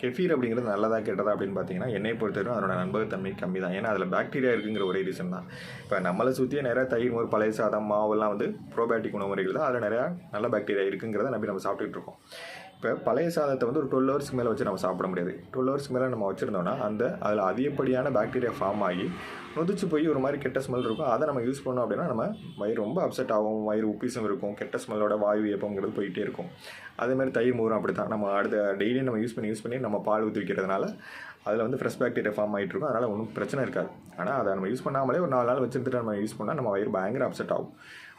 Kefir அப்படிங்கிறது நல்லதா கெட்டதா அப்படின்னு பார்த்தீங்கன்னா, என்னைய பொறுத்தவரைக்கும் அதோட நம்பகத்தன்மை கம்மி தான். ஏன்னா, அதில் பாக்டீரியா இருக்குங்கிற ஒரே ரீசன் தான். இப்போ நம்மளை சுற்றியே நிறையா தயிர், மோர், பழைய சாதம், மாவெல்லாம் வந்து ப்ரோபயோட்டிக் உணவுமுறைகள் தான். அதில் நிறையா நல்ல பாக்டீரியா இருக்குங்கிறத நம்பி நம்ம சாப்பிட்டுட்டு இருக்கோம். இப்போ பழைய சாதத்தை வந்து ஒரு 12 ஹவர்ஸ்க்கு மேலே வச்சு நம்ம சாப்பிட முடியாது. 12 ஹவர்ஸ்க்கு மேலே நம்ம வச்சுருந்தோம்னா, அதில் அதிகப்படியான பாக்டீரியா ஃபார்ம் ஆகி நொதிச்சு போய் ஒரு மாதிரி கெட்ட ஸ்மெல் இருக்கும். அதை நம்ம யூஸ் பண்ணோம் அப்படின்னா நம்ம வயிறு ரொம்ப அப்செட் ஆகும், வயிறு உப்பிசம் இருக்கும், கெட்ட ஸ்மெல்லோட வாயு ஏப்பங்கிறது போயிட்டே இருக்கும். அதேமாதிரி தயிர் மோரும் அப்படி தான். நம்ம அடுத்த டெய்லியும் நம்ம யூஸ் பண்ணி நம்ம பால் ஊற்றி வைக்கிறதுனால அதில் வந்து ஃப்ரெஷ் பாக்டீரியா ஃபார்ம் ஆகிட்டு இருக்கும். அதனால் ஒன்றும் பிரச்சனை இருக்காது. ஆனால் அதை நம்ம யூஸ் பண்ணாமலே ஒரு 4 நாள் வச்சுருந்துட்டு நம்ம யூஸ் பண்ணால் நம்ம வயிறு பயங்கர அப்செட் ஆகும்.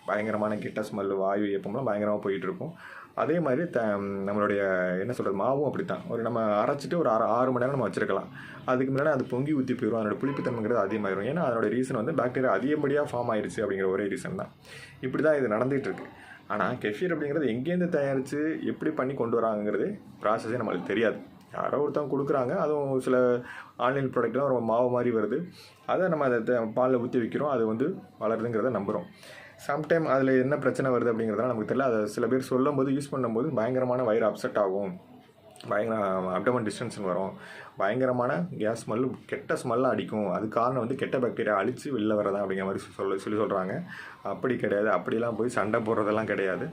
பயங்கரமான கெட்ட ஸ்மெல்லு, வாயு ஏப்பம்லாம் பயங்கரமாக போயிட்டுருக்கும். அதே மாதிரி நம்மளுடைய என்ன சொல்கிறது, மாவும் அப்படி தான். நம்ம அரைச்சிட்டு ஒரு 6 மணி நேரம் நம்ம வச்சுருக்கலாம். அதுக்கு முன்னாடி அது பொங்கி ஊற்றி போயிடும். அதோட புளிப்புத்தன்மைங்கிறது அதிகமாகிடும். ஏன்னா அதோட ரீசன் வந்து பாக்டீரியா அதிகப்படியாக ஃபார்ம் ஆயிடுச்சு அப்படிங்கிற ஒரே ரீசன் தான். இப்படி தான் இது நடந்துகிட்ருக்கு. ஆனால் கெஃபீர் அப்படிங்கிறது எங்கேருந்து தயாரித்து எப்படி பண்ணி கொண்டு வராங்கிறது ப்ராசஸே நம்மளுக்கு தெரியாது. யாரோ ஒருத்தவங்க கொடுக்குறாங்க. அதுவும் சில ஆன்லைன் ப்ராடக்ட்லாம் ரொம்ப மாவு மாதிரி வருது. அதை நம்ம அதை பாலில் ஊற்றி வைக்கிறோம். அது வந்து வளருதுங்கிறத நம்புகிறோம். சம்டைம் அதில் என்ன பிரச்சனை வருது அப்படிங்கிறதுலாம் நமக்கு தெரியல. அதை சில பேர் சொல்லும்போது, யூஸ் பண்ணும்போது பயங்கரமான வயிறு அப்செட் ஆகும், பயங்கர அப்டமன் டிஸ்டன்ஷன் வரும், பயங்கரமான கேஸ் ஸ்மெல்லு, கெட்ட ஸ்மெல்லாம் அடிக்கும். அது காரணம் வந்து கெட்ட பாக்டீரியா அழித்து வெளில வரதான் அப்படிங்கிற மாதிரி சொல்லி சொல்கிறாங்க. அப்படி கிடையாது. அப்படிலாம் போய் சண்டை போடுறதெல்லாம் கிடையாது.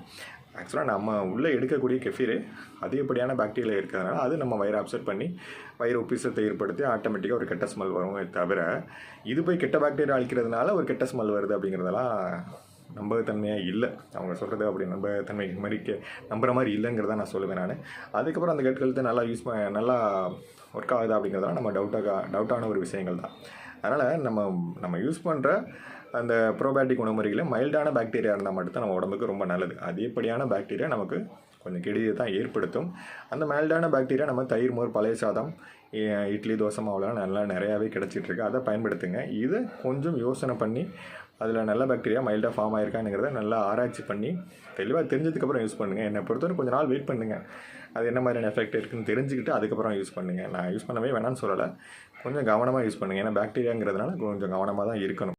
ஆக்சுவலாக நம்ம உள்ளே எடுக்கக்கூடிய கெஃபீரு அதிகப்படியான பாக்டீரியா இருக்கிறதுனால அது நம்ம வயிறு அப்செட் பண்ணி வயிறு உப்பிசத்தை ஏற்படுத்தி ஆட்டோமேட்டிக்காக ஒரு கெட்ட ஸ்மெல் வரும். தவிர இது போய் கெட்ட பாக்டீரியா அழிக்கிறதுனால ஒரு கெட்ட ஸ்மெல் வருது அப்படிங்கிறதெல்லாம் நம்பகத்தன்மையாக இல்லை. அவங்க சொல்கிறது அப்படி நம்பகத்தன்மை மாதிரி நம்புகிற மாதிரி இல்லைங்கிறத நான் சொல்லுவேன் நான். அதுக்கப்புறம் அந்த கெட்கெழுத்தை நல்லா ஒர்க் ஆகுது அப்படிங்கிறதெல்லாம் நம்ம டவுட்டான ஒரு விஷயங்கள் தான். அதனால் நம்ம யூஸ் பண்ணுற அந்த ப்ரோபயோட்டிக் உணவுமுறைகளில் மைல்டான பாக்டீரியா இருந்தால் மட்டும்தான் நம்ம உடம்புக்கு ரொம்ப நல்லது. அதிகப்படியான பாக்டீரியா நமக்கு கொஞ்சம் கெடுதியை தான் ஏற்படுத்தும். அந்த மைல்டான பாக்டீரியா நம்ம தயிர், மோர், பழைய சாதம், இட்லி, தோசை மாவுலாம் நிறையாவே கிடச்சிட்ருக்கு. அதை பயன்படுத்துங்க. இதை கொஞ்சம் யோசனை பண்ணி அதில் நல்ல பாக்டீரியா மைல்டாக ஃபார்ம் ஆகிருக்கானுங்கிறத நல்லா ஆராய்ச்சி பண்ணி தெளிவாக தெரிஞ்சதுக்கப்புறம் யூஸ் பண்ணுங்கள். என்னை பொறுத்தவரை கொஞ்சம் நாள் வெயிட் பண்ணுங்கள். அது என்ன மாதிரியான எஃபெக்ட் இருக்குதுன்னு தெரிஞ்சுக்கிட்டு அதுக்கப்புறம் யூஸ் பண்ணுங்கள். நான் யூஸ் பண்ணவே வேணாம்னு சொல்லலை. கொஞ்சம் கவனமாக யூஸ் பண்ணுங்கள். ஏன்னா பாக்டீரியாங்கிறதுனால கொஞ்சம் கவனமாக தான் இருக்கணும்.